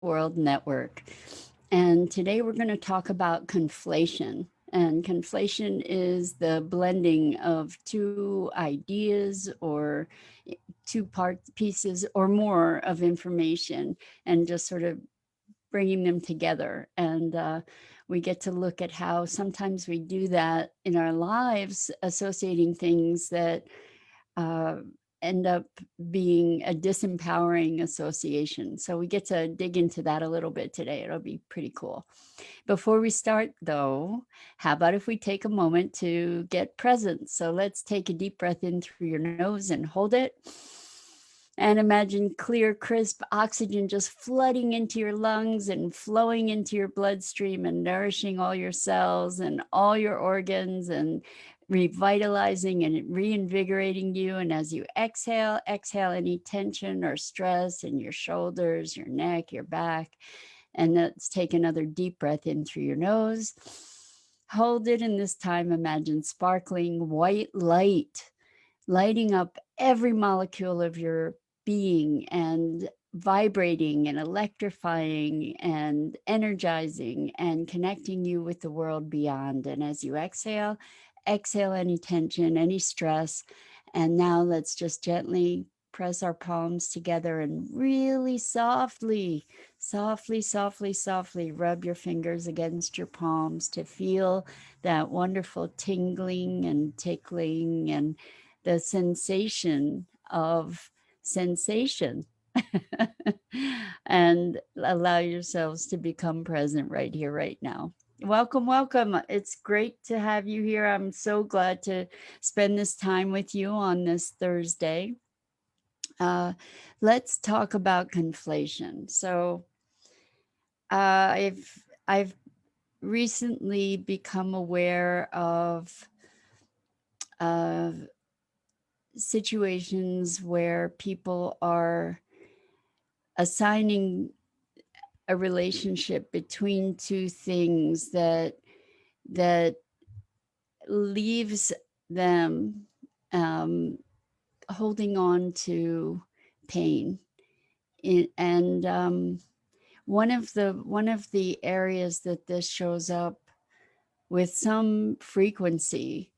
World Network. And today we're going to talk about conflation. And conflation is the blending of two ideas or two part pieces or more of information and just sort of bringing them together. And we get to look at how sometimes we do that in our lives, associating things that uh, end up being a disempowering association. So we get to dig into that a little bit today. It'll be pretty cool. Before we start, though, how about if we take a moment to get present? So let's take a deep breath in through your nose and hold it. And imagine clear, crisp oxygen just flooding into your lungs and flowing into your bloodstream and nourishing all your cells and all your organs and revitalizing and reinvigorating you. And as you exhale, exhale any tension or stress in your shoulders, your neck, your back. And let's take another deep breath in through your nose. Hold it, and this time imagine sparkling white light lighting up every molecule of your being and vibrating and electrifying and energizing and connecting you with the world beyond. And as you exhale, exhale any tension, any stress. And now let's just gently press our palms together and really softly, softly, softly, softly rub your fingers against your palms to feel that wonderful tingling and tickling and the sensation of sensation. And allow yourselves to become present right here, right now. Welcome, welcome. It's great to have you here. I'm so glad to spend this time with you on this Thursday. Uh, let's talk about conflation. So, I've recently become aware of uh, situations where people are assigning a relationship between two things that leaves them um, holding on to pain. And one of the areas that this shows up with some frequency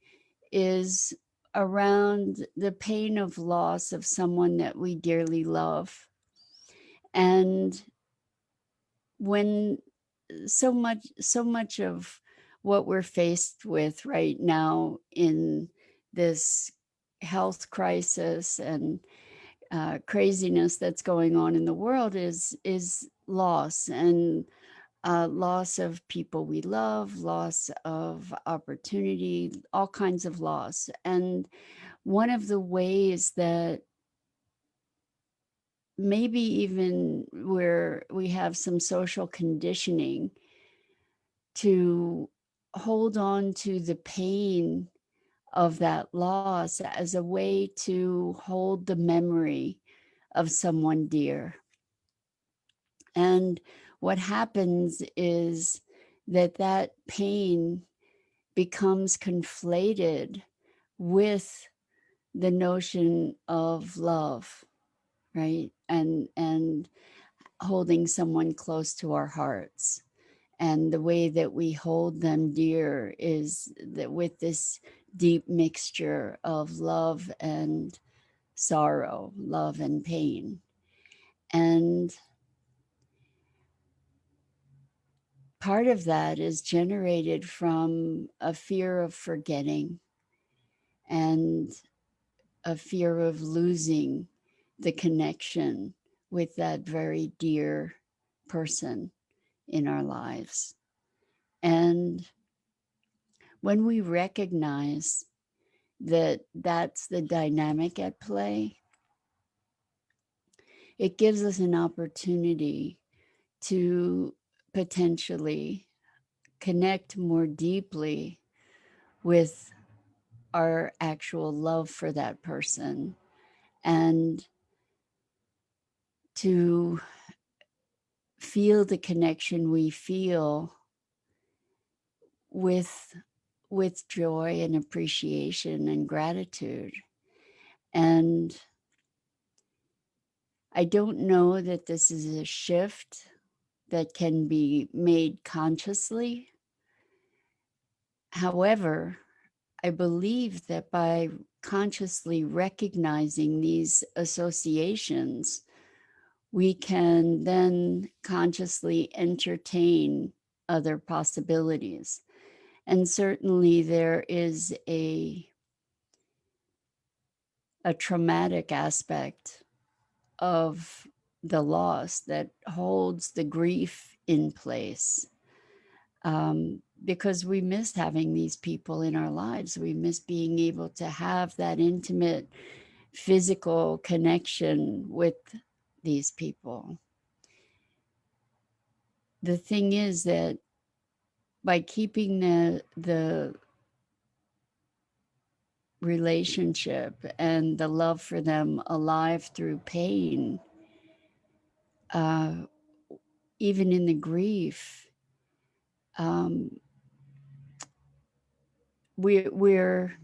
is around the pain of loss of someone that we dearly love. And when so much of what we're faced with right now in this health crisis and craziness that's going on in the world is loss and loss of people we love, loss of opportunity, all kinds of loss. And one of the ways that maybe even where we have some social conditioning to hold on to the pain of that loss as a way to hold the memory of someone dear. And what happens is that pain becomes conflated with the notion of love, right? And holding someone close to our hearts. And the way that we hold them dear is that with this deep mixture of love and sorrow, love and pain. And part of that is generated from a fear of forgetting and a fear of losing the connection with that very dear person in our lives. And when we recognize that that's the dynamic at play, it gives us an opportunity to potentially connect more deeply with our actual love for that person and to feel the connection we feel with joy and appreciation and gratitude. And I don't know that this is a shift that can be made consciously. However, I believe that by consciously recognizing these associations, we can then consciously entertain other possibilities. And certainly there is a traumatic aspect of the loss that holds the grief in place, because we miss having these people in our lives. We miss being able to have that intimate physical connection with these people. The thing is that by keeping the relationship and the love for them alive through pain, uh, even in the grief, um, we're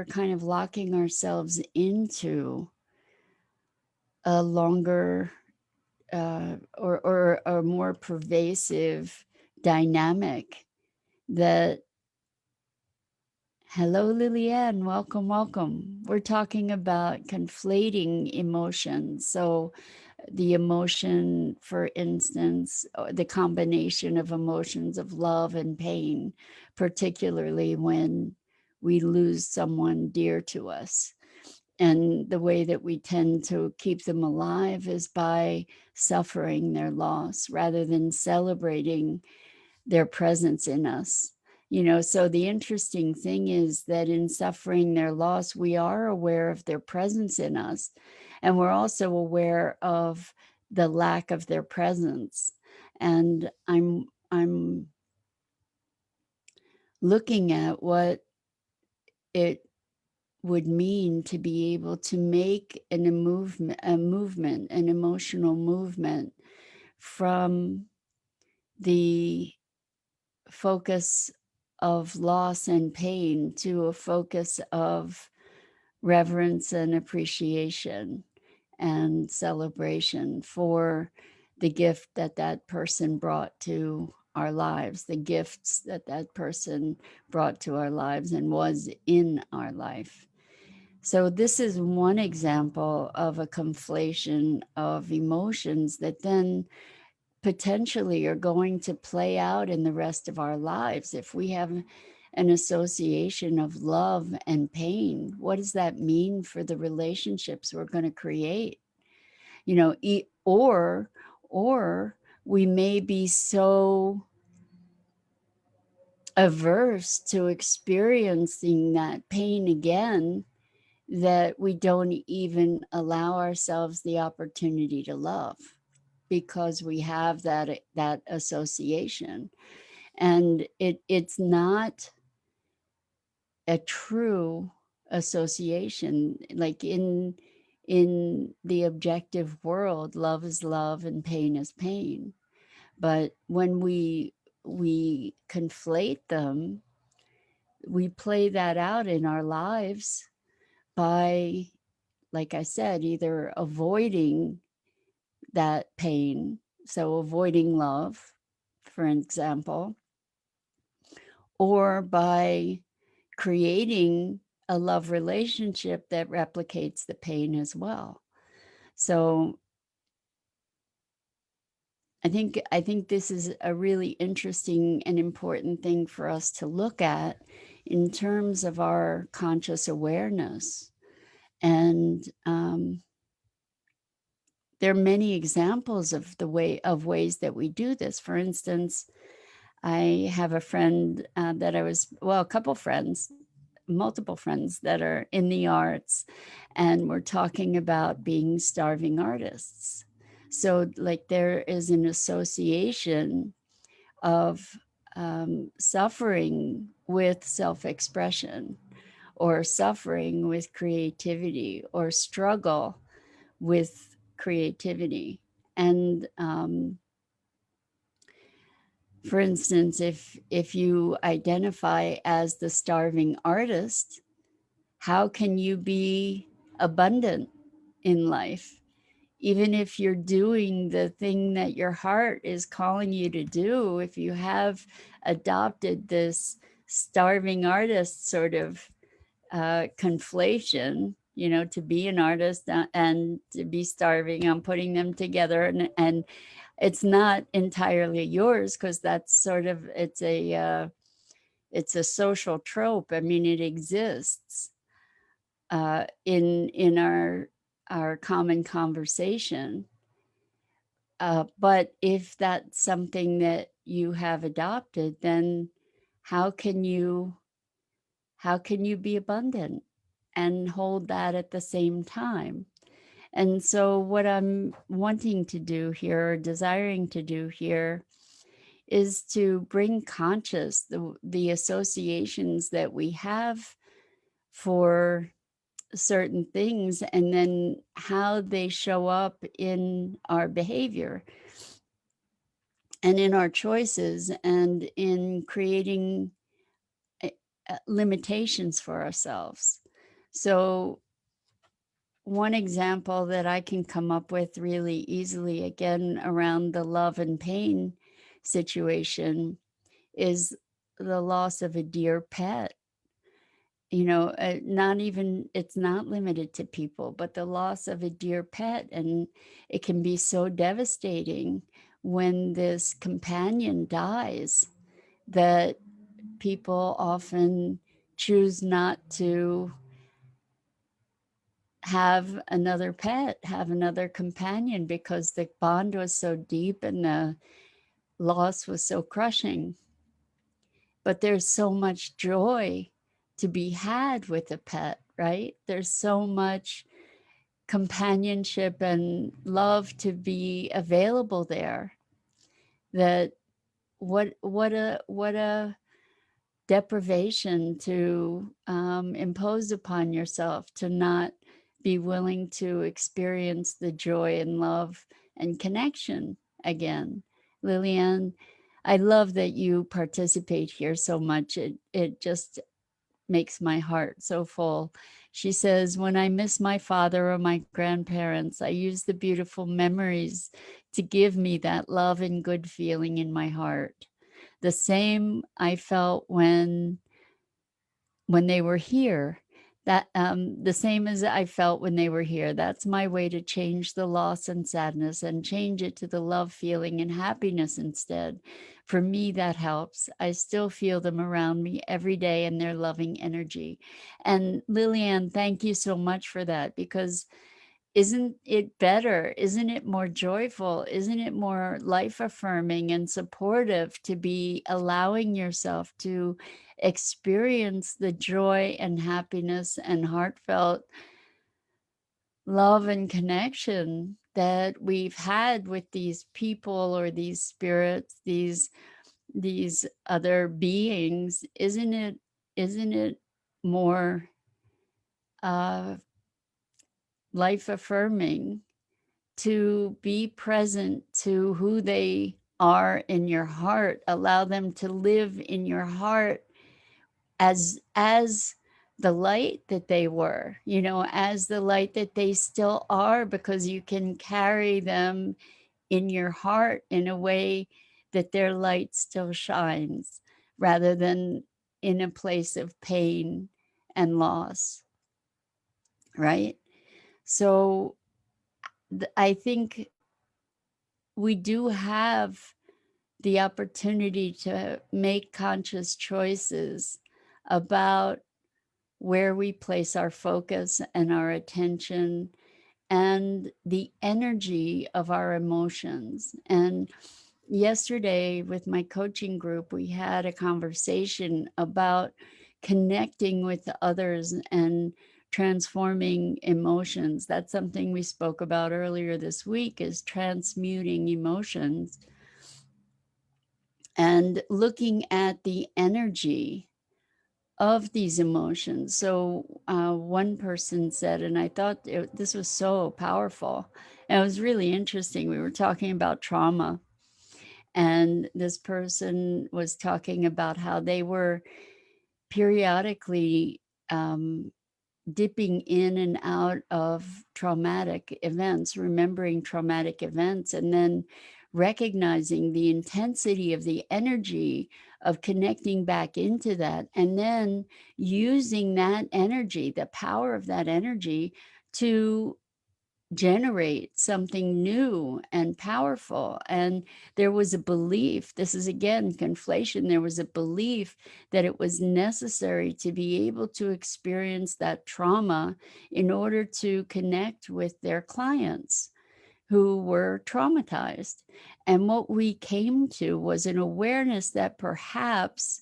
kind of locking ourselves into a longer or a more pervasive dynamic that. Hello, Liliane. Welcome, welcome. We're talking about conflating emotions. So, the emotion, for instance, the combination of emotions of love and pain, particularly when we lose someone dear to us. And the way that we tend to keep them alive is by suffering their loss rather than celebrating their presence in us. So the interesting thing is that in suffering their loss, we are aware of their presence in us, and we're also aware of the lack of their presence. And I'm looking at what it would mean to be able to make a movement, an emotional movement from the focus of loss and pain to a focus of reverence and appreciation and celebration for the gift that that person brought to our lives, the gifts that that person brought to our lives and was in our life. So, this is one example of a conflation of emotions that then potentially are going to play out in the rest of our lives. If we have an association of love and pain, what does that mean for the relationships we're going to create? Or we may be so averse to experiencing that pain again that we don't even allow ourselves the opportunity to love because we have that association. And it's not a true association. Like in the objective world, love is love and pain is pain. But when we conflate them, we play that out in our lives by, like I said, either avoiding that pain, so avoiding love, for example, or by creating a love relationship that replicates the pain as well. So I think this is a really interesting and important thing for us to look at in terms of our conscious awareness. And there are many examples of ways that we do this. For instance, I have a friend a couple friends, multiple friends that are in the arts, and we're talking about being starving artists. So, like, there is an association of suffering with self expression, or suffering with creativity, or struggle with creativity. And for instance, if you identify as the starving artist, how can you be abundant in life? even if you're doing the thing that your heart is calling you to do, if you have adopted this starving artist sort of conflation, you know, to be an artist and to be starving, I'm putting them together, and it's not entirely yours, because that's sort of, it's a social trope. I mean, it exists in our common conversation. But if that's something that you have adopted, then how can you how can you be abundant and hold that at the same time? And so what I'm wanting to do here, or desiring to do here, is to bring conscious the associations that we have for certain things, and then how they show up in our behavior and in our choices and in creating limitations for ourselves. So one example that I can come up with really easily, again, around the love and pain situation, is the loss of a dear pet. You know, not even, it's not limited to people, but the loss of a dear pet. And it can be so devastating when this companion dies that people often choose not to have another pet, have another companion, because the bond was so deep and the loss was so crushing. But there's so much joy to be had with a pet, right? There's so much companionship and love to be available there, that what a deprivation to impose upon yourself, to not be willing to experience the joy and love and connection again. Liliane, I love that you participate here so much. It just makes my heart so full. She says, when I miss my father or my grandparents, I use the beautiful memories to give me that love and good feeling in my heart. The same I felt when they were here, that the same as I felt when they were here. That's my way to change the loss and sadness and change it to the love feeling and happiness instead. For me, that helps. I still feel them around me every day and their loving energy. And Liliane, thank you so much for that, because isn't it better? Isn't it more joyful? Isn't it more life affirming and supportive to be allowing yourself to experience the joy and happiness and heartfelt love and connection that we've had with these people or these spirits, these other beings? Isn't it more life affirming to be present to who they are in your heart, allow them to live in your heart as the light that they were, you know, as the light that they still are, because you can carry them in your heart in a way that their light still shines, rather than in a place of pain and loss, right? So I think we do have the opportunity to make conscious choices about where we place our focus and our attention and the energy of our emotions. And yesterday, with my coaching group, we had a conversation about connecting with others and transforming emotions. That's something we spoke about earlier this week, is transmuting emotions and looking at the energy of these emotions. So one person said, and I thought this was so powerful, and it was really interesting. We were talking about trauma, and this person was talking about how they were periodically dipping in and out of traumatic events, remembering traumatic events, and then recognizing the intensity of the energy of connecting back into that, and then using that energy, the power of that energy, to generate something new and powerful. And there was a belief, this is again conflation, there was a belief that it was necessary to be able to experience that trauma in order to connect with their clients who were traumatized. And what we came to was an awareness that perhaps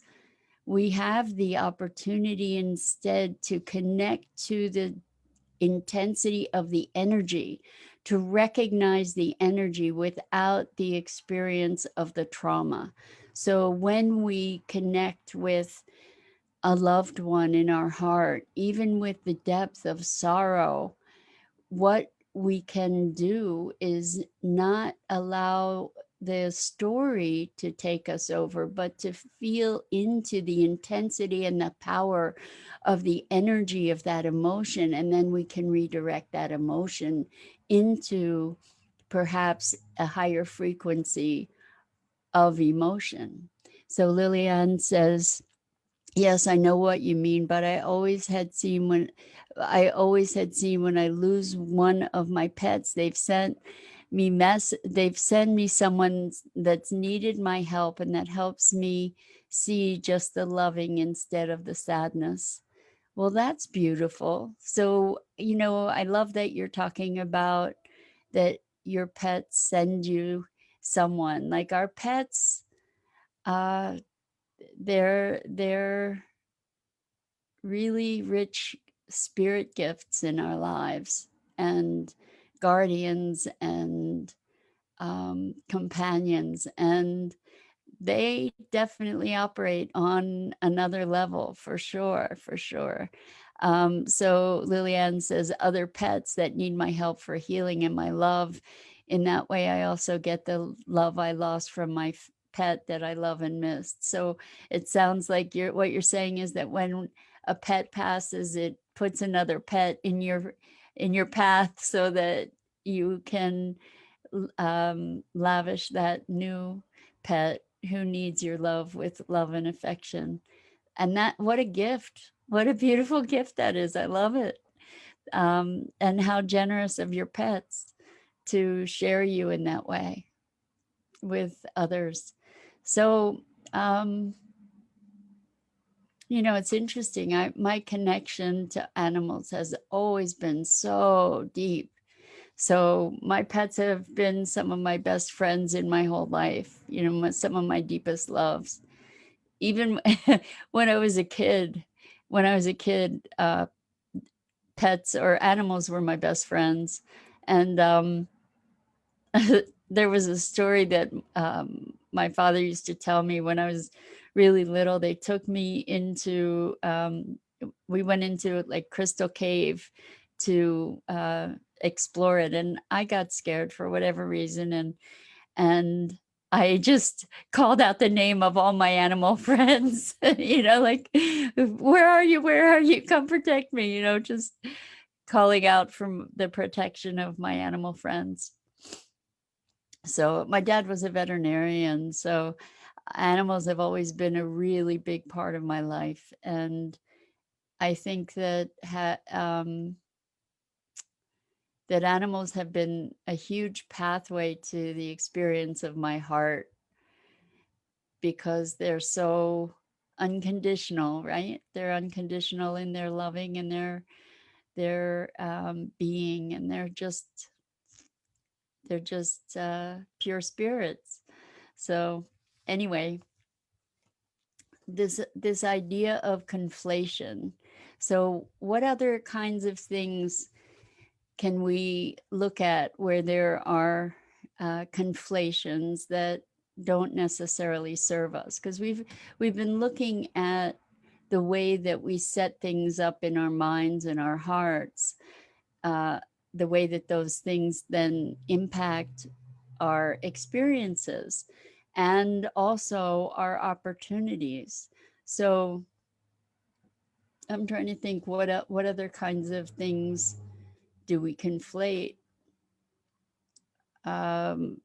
we have the opportunity instead to connect to the intensity of the energy, to recognize the energy without the experience of the trauma. So when we connect with a loved one in our heart, even with the depth of sorrow, what we can do is not allow the story to take us over, but to feel into the intensity and the power of the energy of that emotion. And then we can redirect that emotion into perhaps a higher frequency of emotion. So Lillian says, yes, I know what you mean, but I always had seen when I lose one of my pets, they've sent me someone that's needed my help, and that helps me see just the loving instead of the sadness. Well, that's beautiful. So, I love that you're talking about that your pets send you someone. Like our pets, uh they're really rich spirit gifts in our lives, and guardians, and companions, and they definitely operate on another level, for sure, for sure. So Liliane says, other pets that need my help for healing and my love. In that way, I also get the love I lost from my pet that I love and missed. So it sounds like what you're saying is that when a pet passes, it puts another pet in your path so that you can lavish that new pet who needs your love with love and affection. And that, what a gift. What a beautiful gift that is. I love it. And how generous of your pets to share you in that way with others. So, um, it's interesting. My connection to animals has always been so deep. So my pets have been some of my best friends in my whole life, some of my deepest loves. Even when I was a kid, when I was a kid, pets or animals were my best friends. And there was a story that my father used to tell me when I was really little. They took me into, we went into like Crystal Cave to explore it. And I got scared for whatever reason. And I just called out the name of all my animal friends, like, where are you? Where are you? Come protect me, just calling out from the protection of my animal friends. So my dad was a veterinarian, so animals have always been a really big part of my life. And I think that that animals have been a huge pathway to the experience of my heart, because they're so unconditional, right? They're unconditional in their loving and their being, and they're just pure spirits. So anyway, this idea of conflation. So what other kinds of things can we look at where there are conflations that don't necessarily serve us? Because we've been looking at the way that we set things up in our minds and our hearts, uh, the way that those things then impact our experiences and also our opportunities. So I'm trying to think what other kinds of things do we conflate. Um,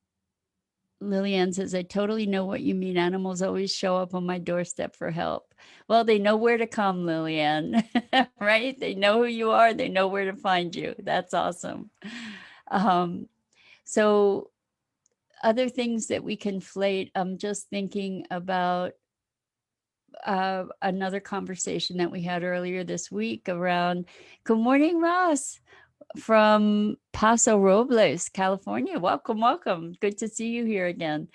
Lillian says, I totally know what you mean. Animals always show up on my doorstep for help. Well, they know where to come, Lillian, right? They know who you are. They know where to find you. That's awesome. Um, so, other things that we conflate, I'm just thinking about another conversation that we had earlier this week around, good morning, Ross from Paso Robles, California. Welcome, welcome. Good to see you here again.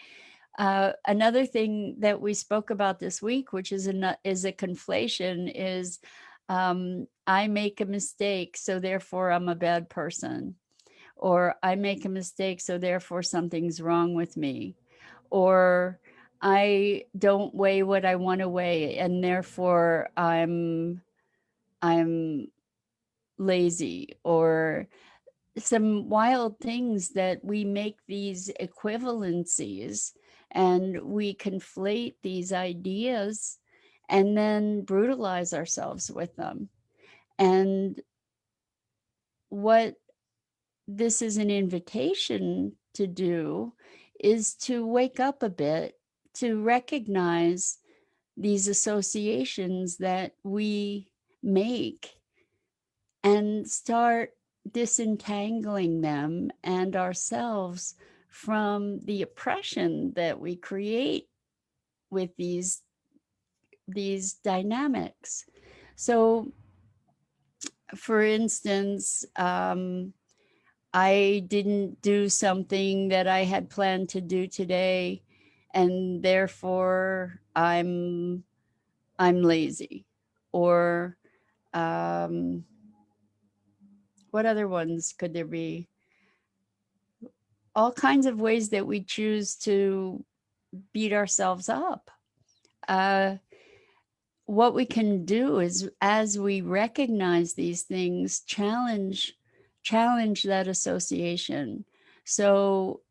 Another thing that we spoke about this week, which is a conflation, is I make a mistake, so therefore I'm a bad person, or I make a mistake, so therefore something's wrong with me, or I don't weigh what I want to weigh, and therefore I'm lazy, or some wild things that we make these equivalencies and we conflate these ideas and then brutalize ourselves with them. And what this is an invitation to do is to wake up a bit, to recognize these associations that we make and start disentangling them and ourselves from the oppression that we create with these dynamics. So, for instance, I didn't do something that I had planned to do today, and therefore I'm lazy, or um, what other ones could there be? All kinds of ways that we choose to beat ourselves up. Uh, what we can do is, as we recognize these things, challenge that association. So,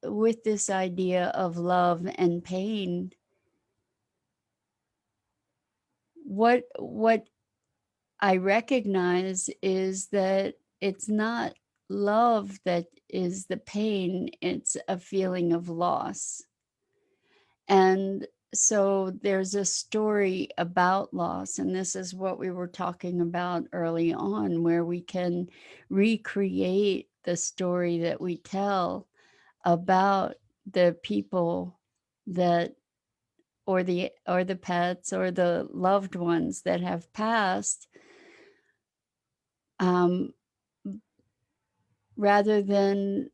with this idea of love and pain, what I recognize is that it's not love that is the pain; it's a feeling of loss. And so there's a story about loss, and this is what we were talking about early on, where we can recreate the story that we tell about the people that or the pets or the loved ones that have passed, um, rather than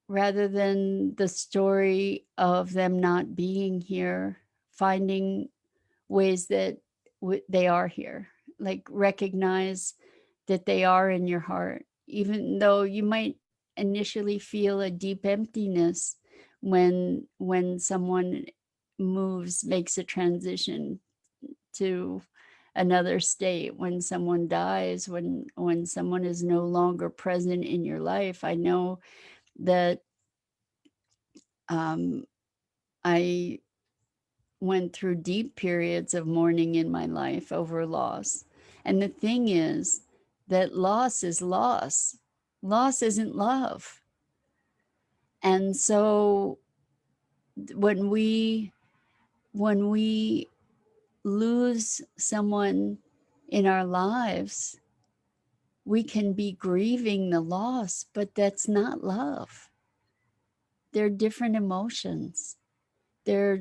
the story of them not being here, finding ways that they are here, like recognize that they are in your heart, even though you might initially feel a deep emptiness when someone makes a transition to another state, when someone dies, when someone is no longer present in your life. I know that um, I went through deep periods of mourning in my life over loss. And the thing is that loss is loss. Loss isn't love. And so when we lose someone in our lives, we can be grieving the loss, but that's not love. They're different emotions. They're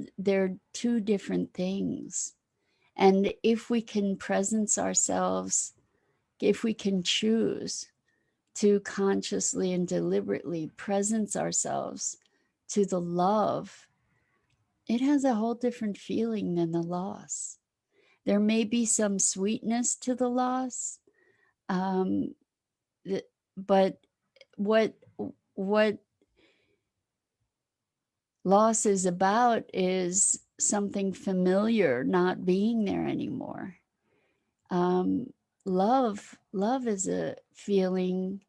two different things. And if we can presence ourselves, if we can choose to consciously and deliberately presence ourselves to the love, it has a whole different feeling than the loss. There may be some sweetness to the loss, um, but what what loss is about is something familiar not being there anymore. um, love is a feeling,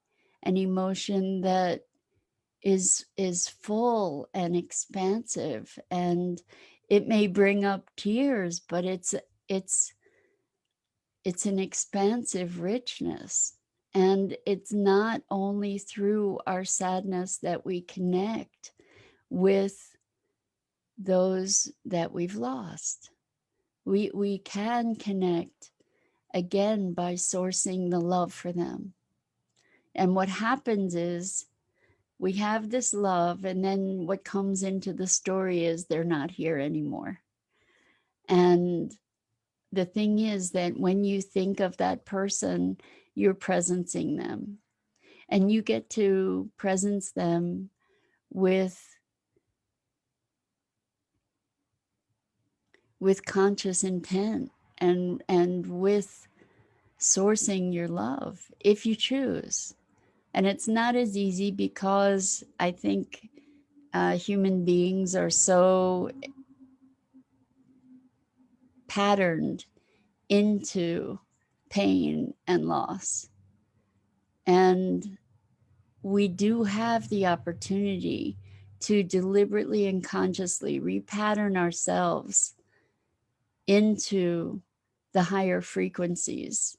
an emotion that is full and expansive, and it may bring up tears, but it's it's an expansive richness. And it's not only through our sadness that we connect with those that we've lost. We can connect again by sourcing the love for them. And what happens is we have this love, and then what comes into the story is they're not here anymore. And the thing is that when you think of that person, you're presencing them, and you get to presence them with conscious intent, and with sourcing your love if you choose. And it's not as easy because I think human beings are so patterned into pain and loss. And we do have the opportunity to deliberately and consciously repattern ourselves into the higher frequencies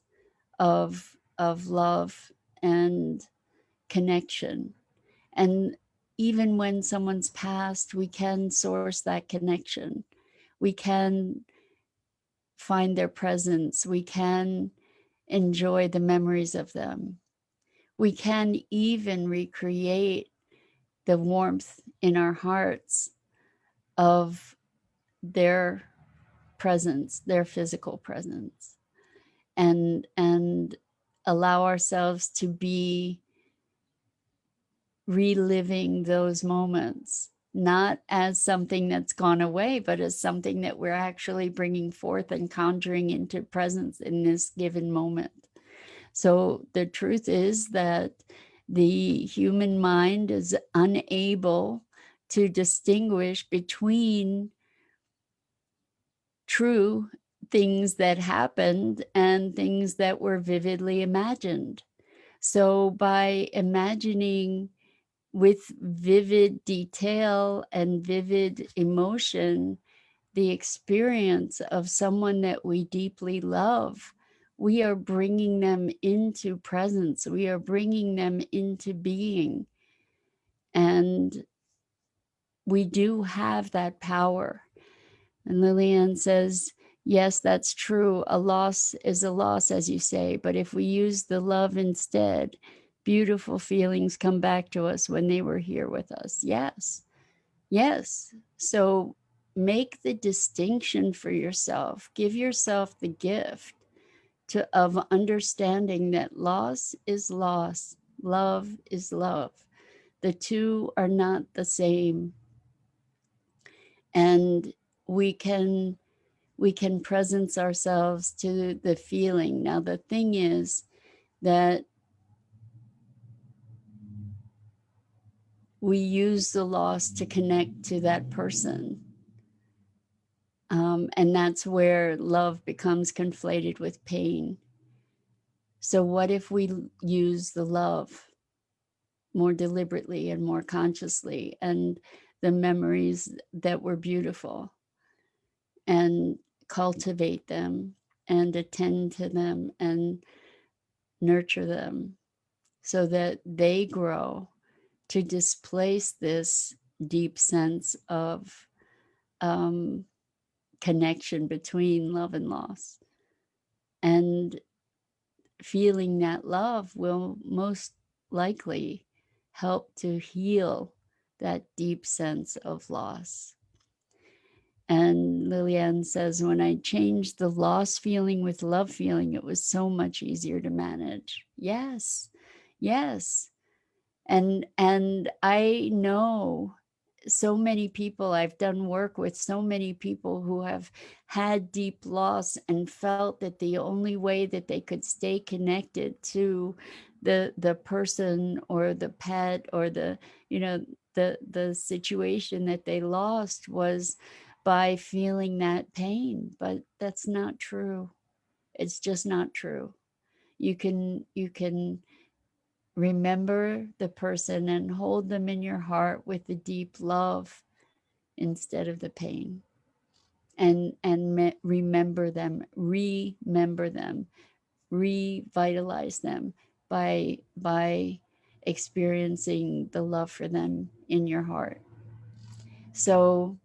of love and connection. And even when someone's passed, we can source that connection. We can find their presence. We can enjoy the memories of them. We can even recreate the warmth in our hearts of their presence, their physical presence, and allow ourselves to be reliving those moments, not as something that's gone away, but as something that we're actually bringing forth and conjuring into presence in this given moment. So the truth is that the human mind is unable to distinguish between true things that happened and things that were vividly imagined. So by imagining with vivid detail and vivid emotion the experience of someone that we deeply love, we are bringing them into presence. We are bringing them into being. And we do have that power. And Lillian says, yes, that's true. A loss is a loss, as you say. But if we use the love instead, beautiful feelings come back to us when they were here with us. Yes. Yes. So make the distinction for yourself. Give yourself the gift of understanding that loss is loss, love is love. The two are not the same. And we can presence ourselves to the feeling. Now the thing is that we use the loss to connect to that person. And that's where love becomes conflated with pain. So what if we use the love more deliberately and more consciously, and the memories that were beautiful, and cultivate them and attend to them and nurture them so that they grow to displace this deep sense of connection between love and loss. And feeling that love will most likely help to heal that deep sense of loss. And Lillian says, when I changed the loss feeling with love feeling, it was so much easier to manage. Yes, yes. And I know so many people, I've done work with so many people who have had deep loss and felt that the only way that they could stay connected to the person or the pet or the, you know, the situation that they lost was by feeling that pain. But that's not true. It's just not true. You can remember the person and hold them in your heart with the deep love instead of the pain. remember them, revitalize them by experiencing the love for them in your heart. So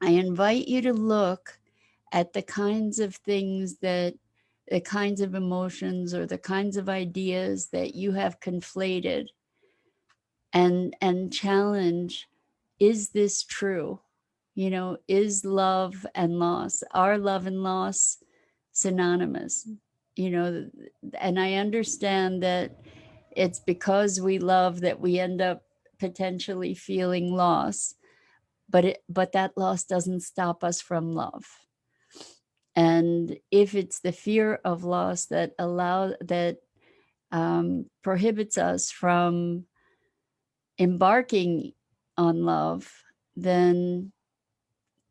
I invite you to look at the kinds of things that the kinds of emotions or the kinds of ideas that you have conflated, and challenge, is this true? You know, is love and loss, are love and loss synonymous? You know, and I understand that it's because we love that we end up potentially feeling loss, but that loss doesn't stop us from love. And if it's the fear of loss that prohibits us from embarking on love, then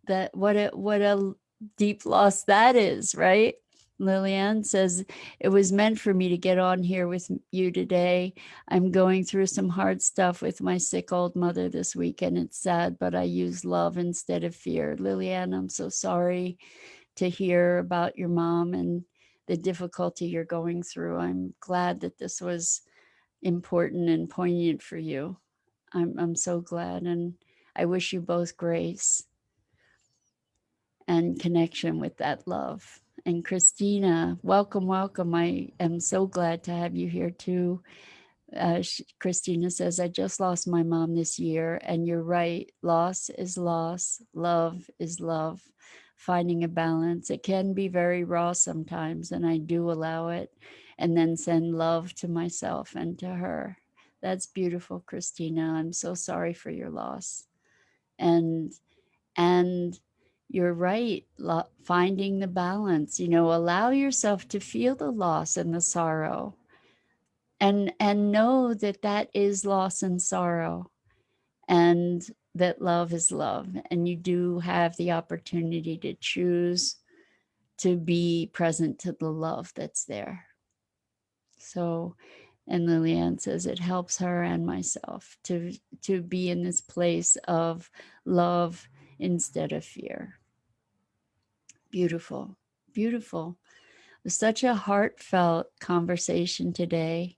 that what a deep loss that is, right? Lillian says, it was meant for me to get on here with you today. I'm going through some hard stuff with my sick old mother this week, and it's sad, but I use love instead of fear. Lillian, I'm so sorry to hear about your mom and the difficulty you're going through. I'm glad that this was important and poignant for you. I'm so glad, and I wish you both grace and connection with that love. And Christina, welcome, welcome. I am so glad to have you here too. Christina says, I just lost my mom this year, and you're right. Loss is loss, love is love. Finding a balance. It can be very raw sometimes, and I do allow it, and then send love to myself and to her. That's beautiful, Christina. I'm so sorry for your loss. And and you're right, finding the balance, you know, allow yourself to feel the loss and the sorrow, and know that that is loss and sorrow, and that love is love, and you do have the opportunity to choose to be present to the love that's there. So, and Lillian says it helps her and myself to be in this place of love instead of fear. Beautiful, beautiful. Such a heartfelt conversation today.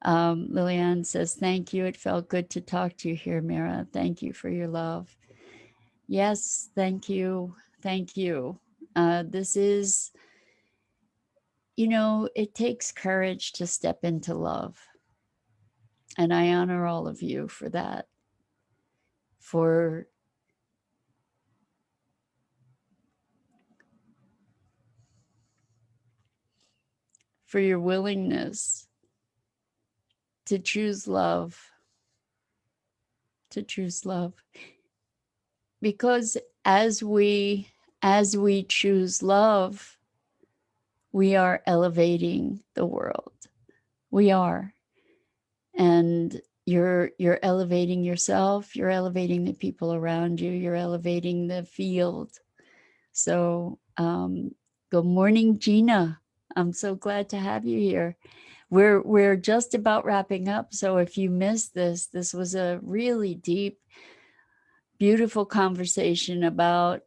Lillian says, thank you. It felt good to talk to you here, Mira. Thank you for your love. Yes, thank you. Thank you. This is, you know, it takes courage to step into love. And I honor all of you for that, for your willingness to choose love, to choose love. Because as we choose love, we are elevating the world. We are. And you're elevating yourself, you're elevating the people around you, you're elevating the field. So good morning, Gina. I'm so glad to have you here. We're just about wrapping up, so if you missed this was a really deep, beautiful conversation about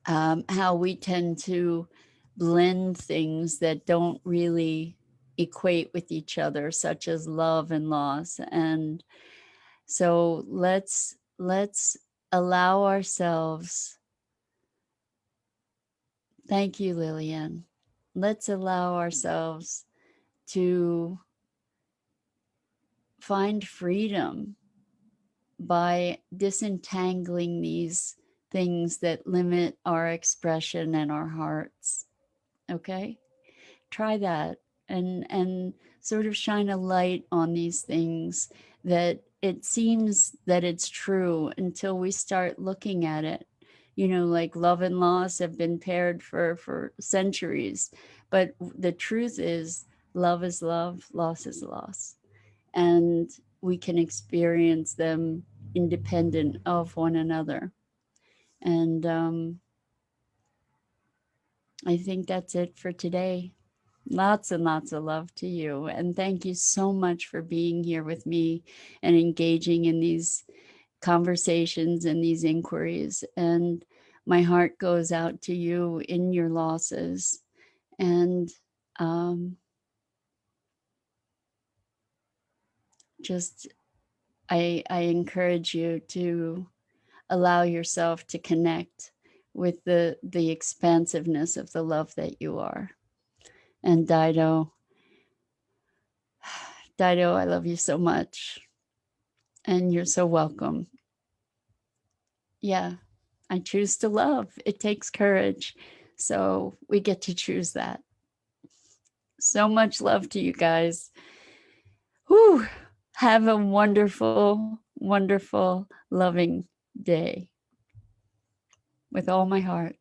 how we tend to blend things that don't really equate with each other, such as love and loss. And so let's allow ourselves. Thank you, Lillian. Let's allow ourselves to find freedom by disentangling these things that limit our expression and our hearts. Okay? Try that, and sort of shine a light on these things that it seems that it's true until we start looking at it. You know, like love and loss have been paired for centuries, but the truth is love is love, loss is loss, and we can experience them independent of one another. And I think that's it for today. Lots and lots of love to you. And thank you so much for being here with me and engaging in conversations and these inquiries. And my heart goes out to you in your losses. And just, I encourage you to allow yourself to connect with the expansiveness of the love that you are. And Dido, I love you so much. And you're so welcome. Yeah, I choose to love. It takes courage. So we get to choose that. So much love to you guys. Whew. Have a wonderful, wonderful, loving day with all my heart.